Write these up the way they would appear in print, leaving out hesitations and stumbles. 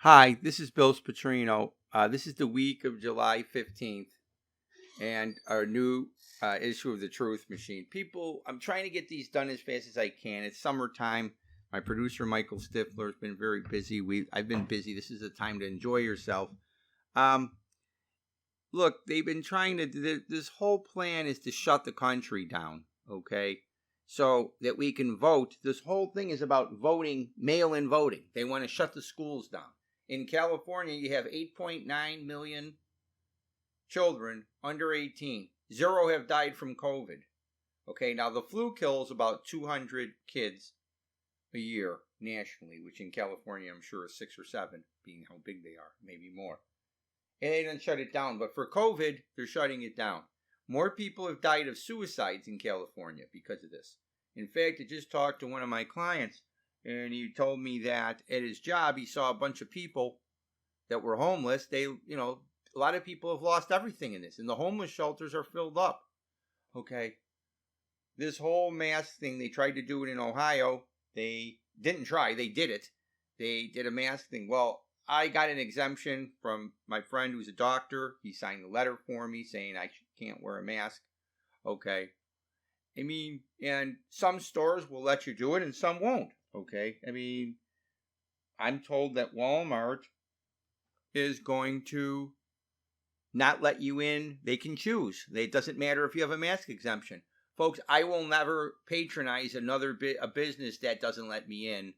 Hi, this is Bill Spatrino. This is the week of July 15th and our new issue of the Truth Machine. People, I'm trying to get these done as fast as I can. It's summertime. My producer, Michael Stifler, has been very busy. I've been busy. This is a time to enjoy yourself. Um, Look, they've been trying to, this whole plan is to shut the country down, okay? So that we can vote. This whole thing is about voting, mail in voting. They want to shut the schools down. In California, you have 8.9 million children under 18. Zero have died from COVID. Okay, now the flu kills about 200 kids a year nationally, which in California I'm sure is 6 or 7, being how big they are, maybe more. And they didn't shut it down. But for COVID, they're shutting it down. More people have died of suicides in California because of this. In fact, I just talked to one of my clients, and he told me that at his job, he saw a bunch of people that were homeless. A lot of people have lost everything in this, and the homeless shelters are filled up. Okay. This whole mask thing, they tried to do it in Ohio. They didn't try, they did it. They did a mask thing. Well, I got an exemption from my friend who's a doctor. He signed a letter for me saying I can't wear a mask. Okay. I mean, and some stores will let you do it and some won't. Okay. I mean, I'm told that Walmart is going to not let you in. They can choose. It doesn't matter if you have a mask exemption. Folks, I will never patronize a business that doesn't let me in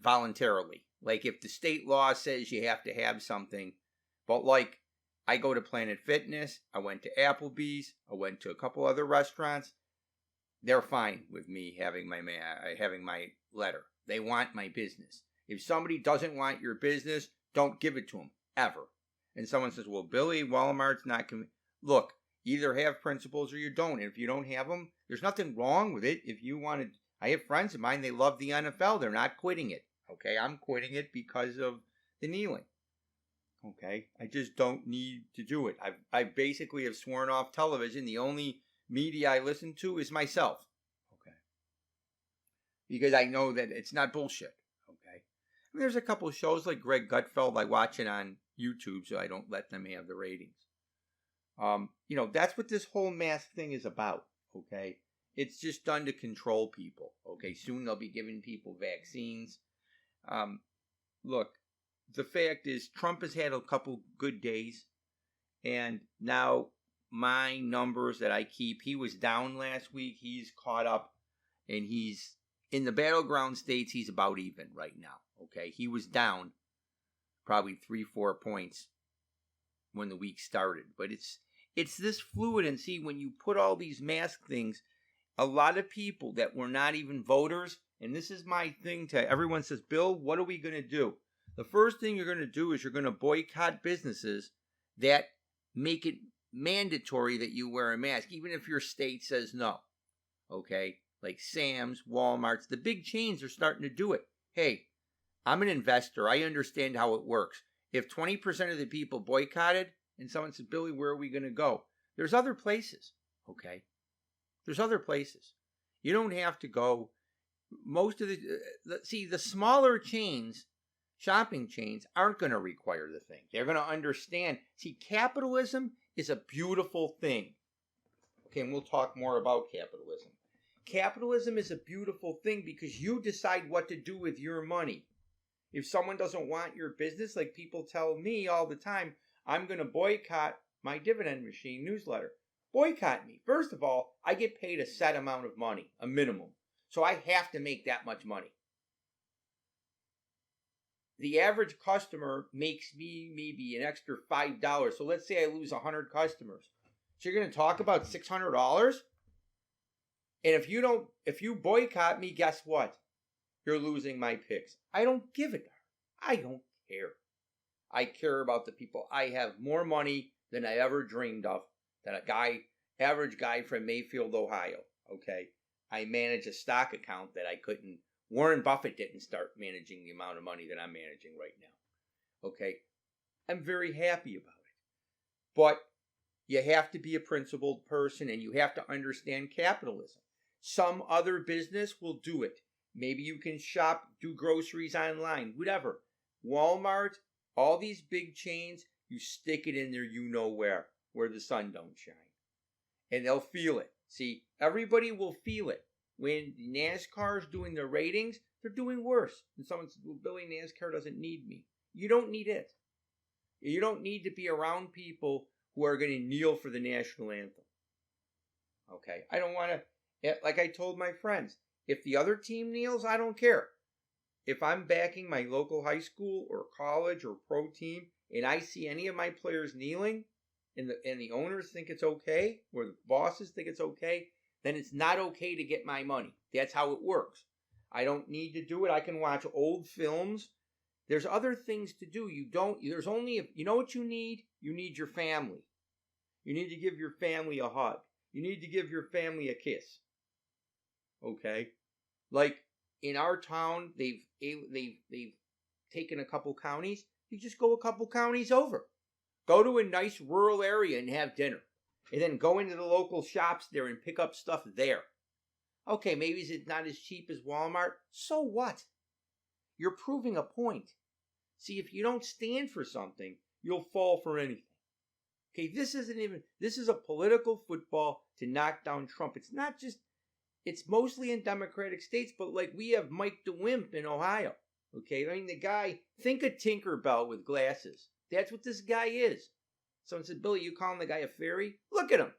voluntarily. Like if the state law says you have to have something, but like I go to Planet Fitness, I went to Applebee's, I went to a couple other restaurants. They're fine with me having my letter. They want my business. If somebody doesn't want your business, don't give it to them ever. And someone says, "Well, Billy, Walmart's not." Look, either have principles or you don't. And if you don't have them, there's nothing wrong with it. If you want to, I have friends of mine. They love the NFL. They're not quitting it. Okay, I'm quitting it because of the kneeling. Okay, I just don't need to do it. I basically have sworn off television. The only media I listen to is myself. Okay, because I know that it's not bullshit. Okay, I mean, there's a couple of shows like Greg Gutfeld I watch it on YouTube, so I don't let them have the ratings. That's what this whole mask thing is about. Okay, it's just done to control people. Okay, soon they'll be giving people vaccines. Look, the fact is Trump has had a couple good days, and now my numbers that I keep, he was down last week. He's caught up, and he's in the battleground states. He's about even right now. Okay, he was down probably 3-4 points when the week started, but it's this fluid. And see, when you put all these mask things, a lot of people that were not even voters, and this is my thing to everyone says, "Bill, what are we going to do?" The first thing you're going to do is you're going to boycott businesses that make it mandatory that you wear a mask, even if your state says no. Okay? Like Sam's, Walmart's, the big chains are starting to do it. Hey, I'm an investor. I understand how it works. If 20% of the people boycotted and someone said, "Billy, where are we going to go?" There's other places. Okay? There's other places. You don't have to go. Most of the smaller chains, shopping chains, aren't going to require the thing. They're going to understand. See, capitalism is a beautiful thing. Okay, and we'll talk more about capitalism. Capitalism is a beautiful thing because you decide what to do with your money. If someone doesn't want your business, like people tell me all the time, "I'm going to boycott my dividend machine newsletter." Boycott me. First of all, I get paid a set amount of money, a minimum. So I have to make that much money. The average customer makes me maybe an extra $5. So let's say I lose 100 customers. So you're going to talk about $600? And if you boycott me, guess what? You're losing my picks. I don't give it. I don't care. I care about the people. I have more money than I ever dreamed of. Than average guy from Mayfield, Ohio. Okay. I manage a stock account that I couldn't. Warren Buffett didn't start managing the amount of money that I'm managing right now. Okay. I'm very happy about it. But you have to be a principled person and you have to understand capitalism. Some other business will do it. Maybe you can shop, do groceries online, whatever. Walmart, all these big chains, you stick it in there, you know where the sun don't shine. And they'll feel it. See, everybody will feel it. When NASCAR's doing their ratings, they're doing worse. And someone says, well, Billy, NASCAR doesn't need me. You don't need it. You don't need to be around people who are going to kneel for the national anthem. Okay? I don't want to, like I told my friends, if the other team kneels, I don't care. If I'm backing my local high school or college or pro team and I see any of my players kneeling and the owners think it's okay or the bosses think it's okay, then it's not okay to get my money. That's how it works. I don't need to do it. I can watch old films. There's other things to do. You know what you need? You need your family. You need to give your family a hug. You need to give your family a kiss. Okay? Like in our town, they've taken a couple counties. You just go a couple counties over. Go to a nice rural area and have dinner. And then go into the local shops there and pick up stuff there. Okay, maybe it's not as cheap as Walmart. So what? You're proving a point. See, if you don't stand for something, you'll fall for anything. Okay, this is a political football to knock down Trump. It's mostly in Democratic states, but like we have Mike DeWimp in Ohio. Okay, I mean, the guy, think of Tinkerbell with glasses. That's what this guy is. Someone said, Billy, you calling the guy a fairy? Look at him.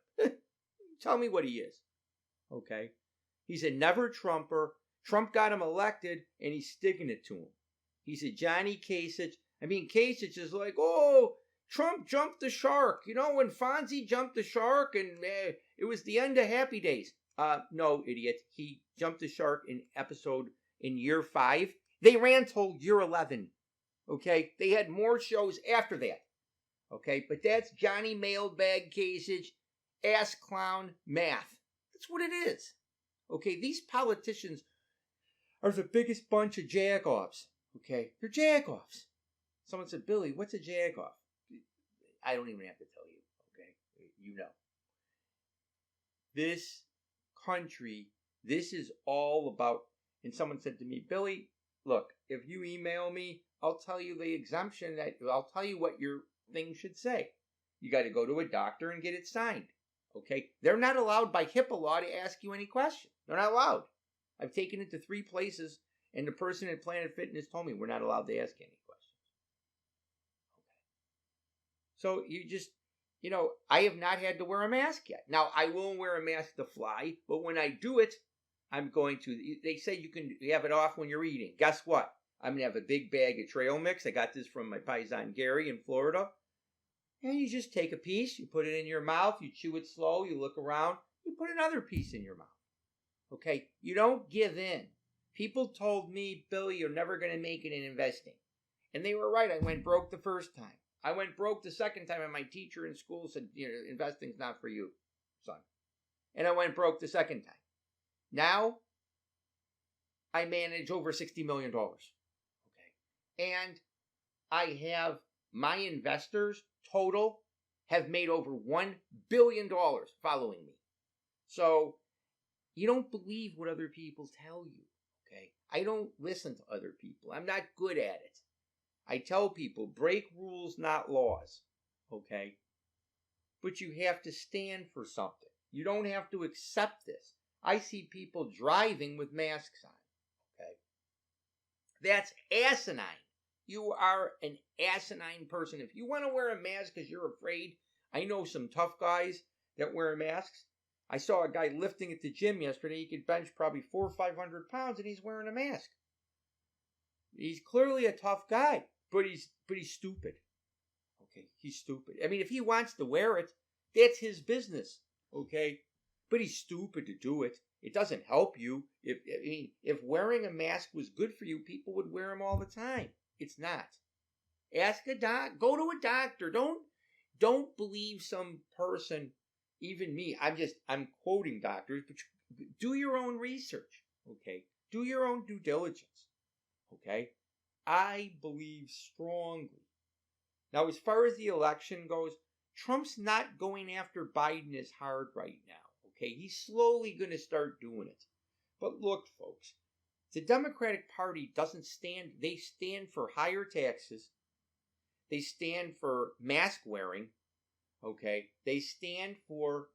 Tell me what he is. Okay. He's a never Trumper. Trump got him elected, and he's sticking it to him. He's a Johnny Kasich. I mean, Kasich is like, oh, Trump jumped the shark. You know, when Fonzie jumped the shark, and it was the end of Happy Days. No, idiot. He jumped the shark in year 5. They ran till year 11. Okay? They had more shows after that. Okay? But that's Johnny Mailbag Kasich, ass clown math. That's what it is. Okay? These politicians are the biggest bunch of jack-offs. Okay? They're jack-offs. Someone said, Billy, what's a jack-off? I don't even have to tell you. Okay? You know. This country, this is all about, and someone said to me, Billy, look, if you email me, I'll tell you the exemption, I'll tell you what your thing should say. You got to go to a doctor and get it signed. Okay? They're not allowed by HIPAA law to ask you any questions. They're not allowed. I've taken it to 3 places, and the person at Planet Fitness told me we're not allowed to ask any questions. Okay. So you just, I have not had to wear a mask yet. Now, I will wear a mask to fly, but when I do it, I'm going to, they say you can have it off when you're eating. Guess what? I'm going to have a big bag of trail mix. I got this from my paisan Gary in Florida. And you just take a piece, you put it in your mouth, you chew it slow, you look around, you put another piece in your mouth. Okay? You don't give in. People told me, Billy, you're never going to make it in investing. And they were right. I went broke the first time. I went broke the second time, and my teacher in school said, investing's not for you, son. And I went broke the second time. Now, I manage over $60 million. Okay. And I have my investors total have made over $1 billion following me. So, you don't believe what other people tell you. Okay. I don't listen to other people. I'm not good at it. I tell people, break rules, not laws. Okay? But you have to stand for something. You don't have to accept this. I see people driving with masks on. Okay? That's asinine. You are an asinine person. If you want to wear a mask because you're afraid, I know some tough guys that wear masks. I saw a guy lifting at the gym yesterday. He could bench probably 400 or 500 pounds, and he's wearing a mask. He's clearly a tough guy, but he's stupid. Okay, he's stupid. I mean, if he wants to wear it, that's his business. Okay, but he's stupid to do it. It doesn't help you. If wearing a mask was good for you, people would wear them all the time. It's not. Ask a doc. Go to a doctor. Don't believe some person. Even me. I'm quoting doctors, but do your own research. Okay, do your own due diligence. Okay? I believe strongly. Now, as far as the election goes, Trump's not going after Biden as hard right now. Okay? He's slowly going to start doing it. But look, folks, The Democratic Party doesn't stand, they stand for higher taxes. They stand for mask wearing. Okay. They stand for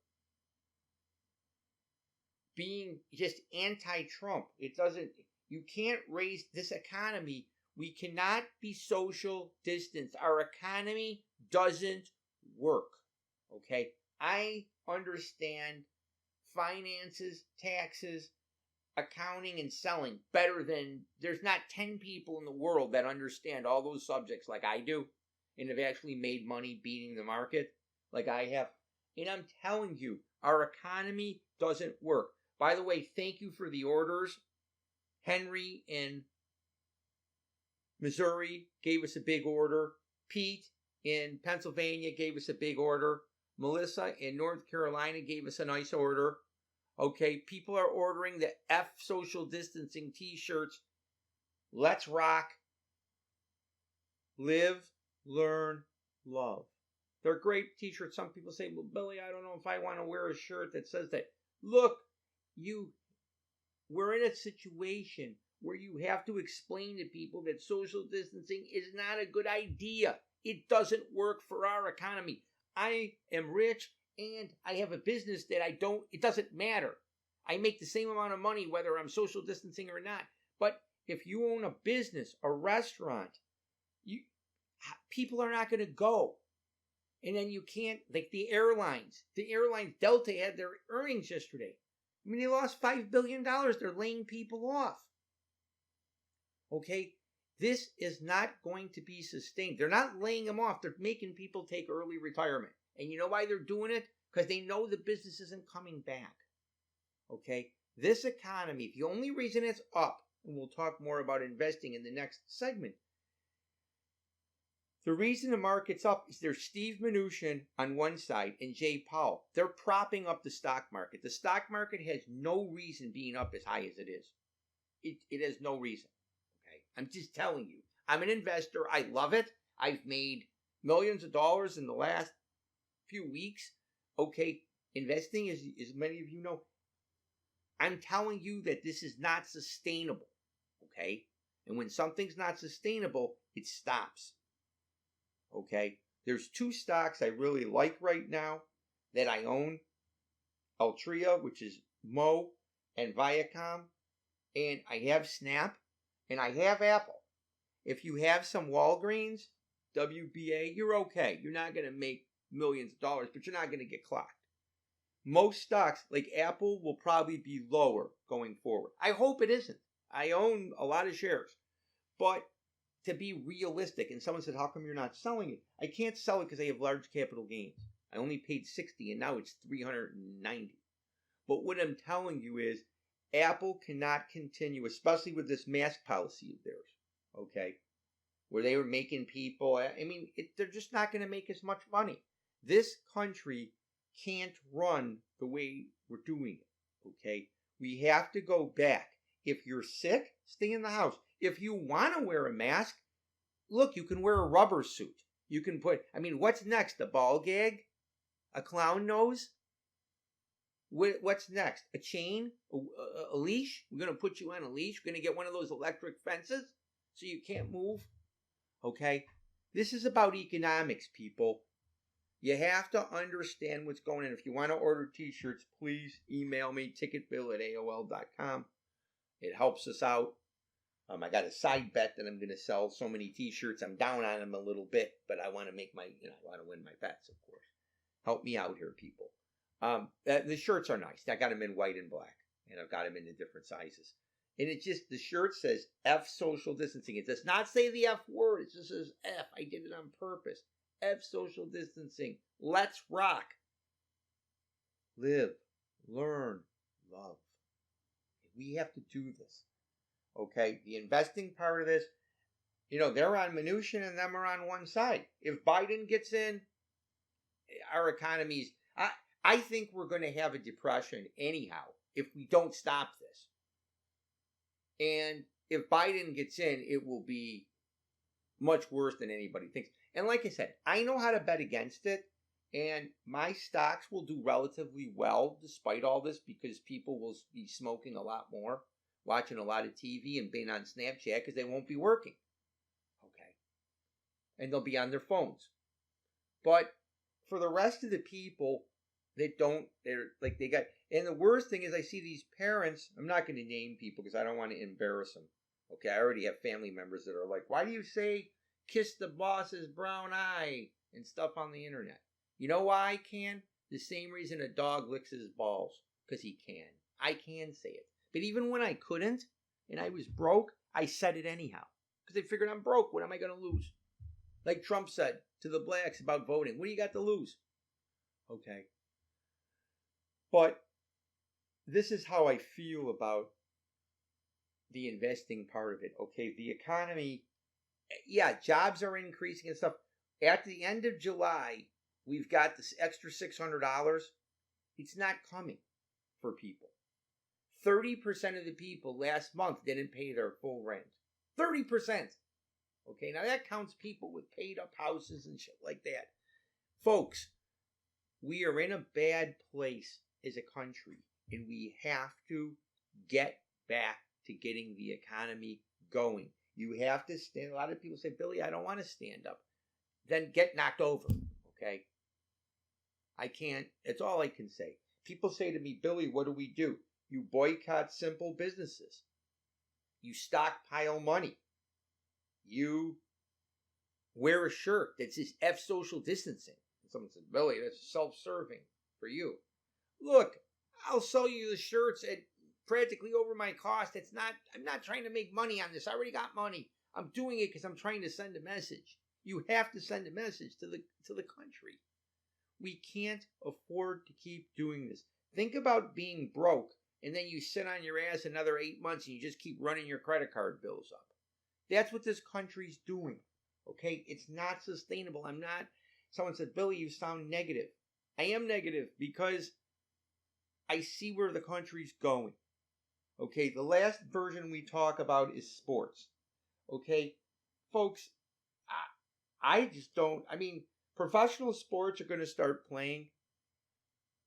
being just anti-Trump. It doesn't, you can't raise this economy. We cannot be social distance. Our economy doesn't work. Okay. I understand finances, taxes, accounting, and selling better than, there's not 10 people in the world that understand all those subjects like I do and have actually made money beating the market like I have. And I'm telling you, our economy doesn't work. By the way, thank you for the orders. Henry in Missouri gave us a big order. Pete in Pennsylvania gave us a big order. Melissa in North Carolina gave us a nice order. Okay, people are ordering the F social distancing t-shirts. Let's rock. Live, learn, love. They're great t-shirts. Some people say, well, Billy, I don't know if I want to wear a shirt that says that. Look, we're in a situation where you have to explain to people that social distancing is not a good idea. It doesn't work for our economy. I am rich and I have a business that it doesn't matter. I make the same amount of money whether I'm social distancing or not. But if you own a business, a restaurant, people are not going to go. And then you can't, like the airlines, Delta had their earnings yesterday. I mean, they lost $5 billion. They're laying people off. Okay? This is not going to be sustained. They're not laying them off. They're making people take early retirement. And you know why they're doing it? Because they know the business isn't coming back. Okay? This economy, the only reason it's up, and we'll talk more about investing in the next segment, the reason the market's up is there's Steve Mnuchin on one side and Jay Powell. They're propping up the stock market. The stock market has no reason being up as high as it is. It has no reason. Okay, I'm just telling you. I'm an investor. I love it. I've made millions of dollars in the last few weeks. Okay, investing, as many of you know, I'm telling you that this is not sustainable. Okay, and when something's not sustainable, it stops. Okay, there's two stocks I really like right now that I own. Altria, which is Mo, and Viacom. And I have Snap, and I have Apple. If you have some Walgreens, WBA, you're okay. You're not going to make millions of dollars, but you're not going to get clocked. Most stocks, like Apple, will probably be lower going forward. I hope it isn't. I own a lot of shares. But to be realistic, and someone said, how come you're not selling it? I can't sell it because I have large capital gains. I only paid 60 and now it's 390. But what I'm telling you is Apple cannot continue, especially with this mask policy of theirs, okay, where they were making people, they're just not going to make as much money. This country can't run the way we're doing it, okay? We have to go back. If you're sick, stay in the house. If you want to wear a mask, look, you can wear a rubber suit. You can what's next? A ball gag? A clown nose? What's next? A chain? A leash? We're going to put you on a leash. We're going to get one of those electric fences so you can't move. Okay? This is about economics, people. You have to understand what's going on. If you want to order t-shirts, please email me, ticketbill@aol.com. It helps us out. I got a side bet that I'm going to sell so many t-shirts. I'm down on them a little bit, but I want to make I want to win my bets, of course. Help me out here, people. The shirts are nice. I got them in white and black, and I've got them in the different sizes. And the shirt says F social distancing. It does not say the F word. It just says F. I did it on purpose. F social distancing. Let's rock. Live, learn, love. We have to do this. Okay, the investing part of this, they're on Mnuchin and them are on one side. If Biden gets in, our economy's, I think we're going to have a depression anyhow if we don't stop this. And if Biden gets in, it will be much worse than anybody thinks. And like I said, I know how to bet against it. And my stocks will do relatively well despite all this because people will be smoking a lot more. watching a lot of TV and being on Snapchat because they won't be working. Okay. And they'll be on their phones. But for the rest of the people that don't, and the worst thing is I see these parents, I'm not going to name people because I don't want to embarrass them. Okay, I already have family members that are like, why do you say kiss the boss's brown eye and stuff on the internet? You know why I can? The same reason a dog licks his balls, because he can. I can say it. But even when I couldn't and I was broke, I said it anyhow. Because they figured I'm broke. What am I going to lose? Like Trump said to the blacks about voting. What do you got to lose? Okay. But this is how I feel about the investing part of it. Okay, the economy, yeah, jobs are increasing and stuff. At the end of July, we've got this extra $600. It's not coming for people. 30% of the people last month didn't pay their full rent. 30%. Okay, now that counts people with paid up houses and shit like that. Folks, we are in a bad place as a country, and we have to get back to getting the economy going. You have to stand. A lot of people say, Billy, I don't want to stand up. Then get knocked over, okay? I can't. It's all I can say. People say to me, Billy, what do? You boycott simple businesses. You stockpile money. You wear a shirt that says F social distancing. And someone says, Billy, that's self-serving for you. Look, I'll sell you the shirts at practically over my cost. I'm not trying to make money on this. I already got money. I'm doing it because I'm trying to send a message. You have to send a message to the country. We can't afford to keep doing this. Think about being broke and then you sit on your ass another 8 months and you just keep running your credit card bills up. That's what this country's doing. Okay? It's not sustainable. Someone said, Billy, you sound negative. I am negative because I see where the country's going. Okay, the last version we talk about is sports. Okay, folks, I just don't, professional sports are going to start playing.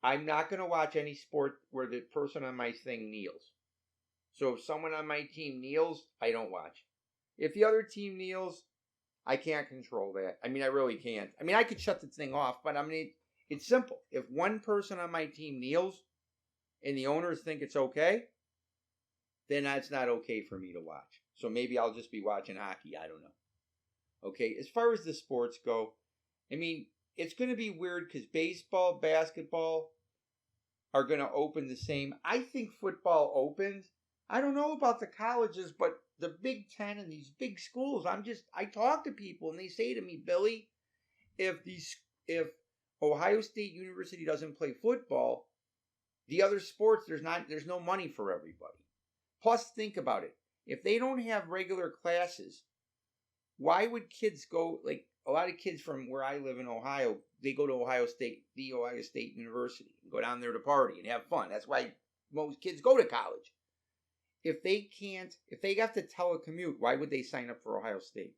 I'm not going to watch any sport where the person on my thing kneels. So if someone on my team kneels, I don't watch. If the other team kneels, I can't control that. I really can't. I could shut the thing off, but it's simple. If one person on my team kneels and the owners think it's okay, then that's not okay for me to watch. So maybe I'll just be watching hockey. I don't know. Okay, as far as the sports go, it's going to be weird because baseball, basketball are going to open the same. I think football opens. I don't know about the colleges, but the Big Ten and these big schools, I talk to people and they say to me, Billy, if Ohio State University doesn't play football, the other sports, there's no money for everybody. Plus, think about it. If they don't have regular classes, why would kids go, like a lot of kids from where I live in Ohio, they go to Ohio State University, and go down there to party and have fun. That's why most kids go to college. If they have to telecommute, why would they sign up for Ohio State?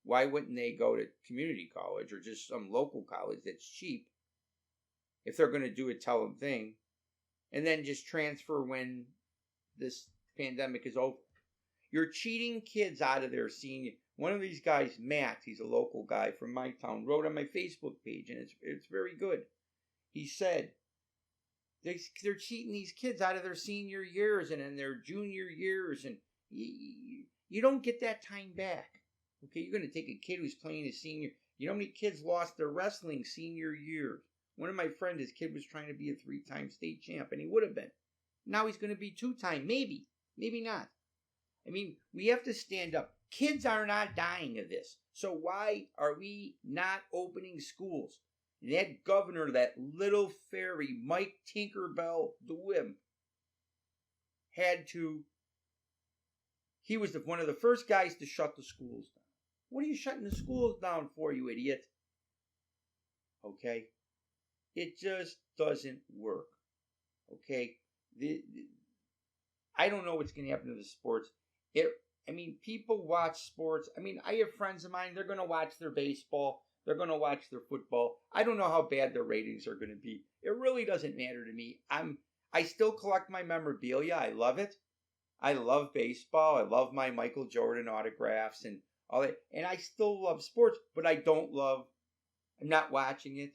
Why wouldn't they go to community college or just some local college that's cheap if they're going to do a tele thing and then just transfer when this pandemic is over? You're cheating kids out of their senior. One of these guys, Matt, he's a local guy from my town, wrote on my Facebook page, and it's very good. He said, they're cheating these kids out of their senior years and in their junior years, and you don't get that time back. Okay, you're going to take a kid who's playing his senior. You know how many kids lost their wrestling senior year? One of my friends, his kid was trying to be a 3-time state champ, and he would have been. Now he's going to be 2-time, maybe not. We have to stand up. Kids are not dying of this. So why are we not opening schools? And that governor, that little fairy, Mike Tinkerbell the Wimp, he was one of the first guys to shut the schools down. What are you shutting the schools down for, you idiot? Okay? It just doesn't work. Okay? I don't know what's going to happen to the sports. People watch sports. I have friends of mine, they're going to watch their baseball. They're going to watch their football. I don't know how bad their ratings are going to be. It really doesn't matter to me. I still collect my memorabilia. I love it. I love baseball. I love my Michael Jordan autographs and all that. And I still love sports, but I'm not watching it.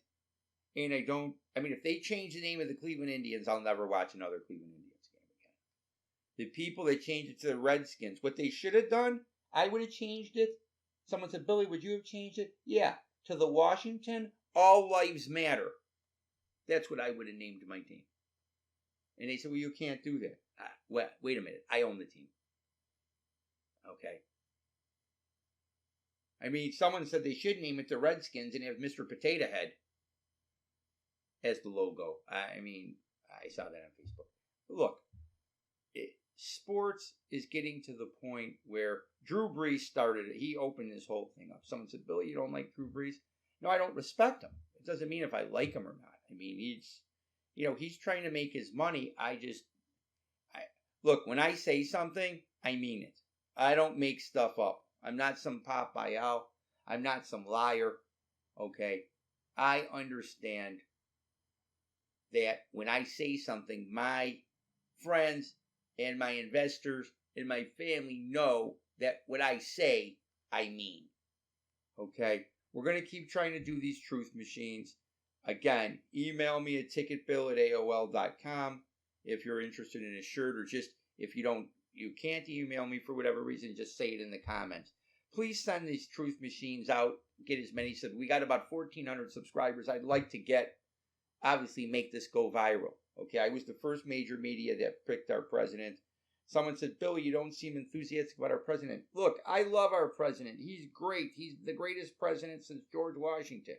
And if they change the name of the Cleveland Indians, I'll never watch another Cleveland Indians game again. The people that changed it to the Redskins, what they should have done, I would have changed it. Someone said, Billy, would you have changed it? Yeah. To the Washington All Lives Matter. That's what I would have named my team. And they said, well, you can't do that. Wait a minute. I own the team. Okay. I mean, someone said they should name it the Redskins and have Mr. Potato Head as the logo. I saw that on Facebook. Look, sports is getting to the point where Drew Brees started it. He opened this whole thing up. Someone said, Billy, you don't like Drew Brees? No, I don't respect him. It doesn't mean if I like him or not. I mean, he's trying to make his money. Look, when I say something, I mean it. I don't make stuff up. I'm not some Papayal. I'm not some liar. Okay? I understand that when I say something, my friends and my investors and my family know that what I say, I mean. Okay? We're going to keep trying to do these truth machines. Again, email me at ticketbill@aol.com if you're interested in a shirt, or just if you can't email me for whatever reason, just say it in the comments. Please send these truth machines out. Get as many. We got about 1,400 subscribers. I'd like to obviously make this go viral. Okay, I was the first major media that picked our president. Someone said, Billy, you don't seem enthusiastic about our president. Look, I love our president. He's great. He's the greatest president since George Washington.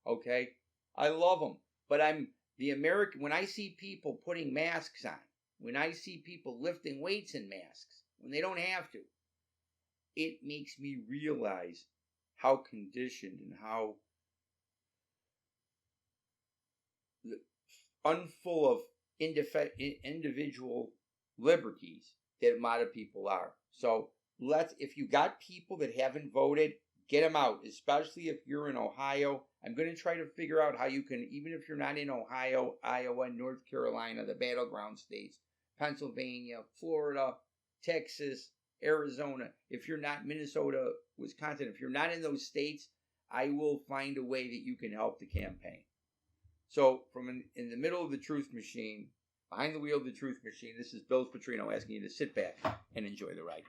Okay? I love him. But when I see people putting masks on, when I see people lifting weights in masks, when they don't have to, it makes me realize how conditioned and how unfull of individual liberties that a lot of people are. So if you got people that haven't voted, get them out, especially if you're in Ohio. I'm going to try to figure out how you can, even if you're not in Ohio, Iowa, North Carolina, the battleground states, Pennsylvania, Florida, Texas, Arizona, if you're not Minnesota, Wisconsin, if you're not in those states, I will find a way that you can help the campaign. So in the middle of the truth machine, behind the wheel of the truth machine, this is Bill Petrino asking you to sit back and enjoy the ride.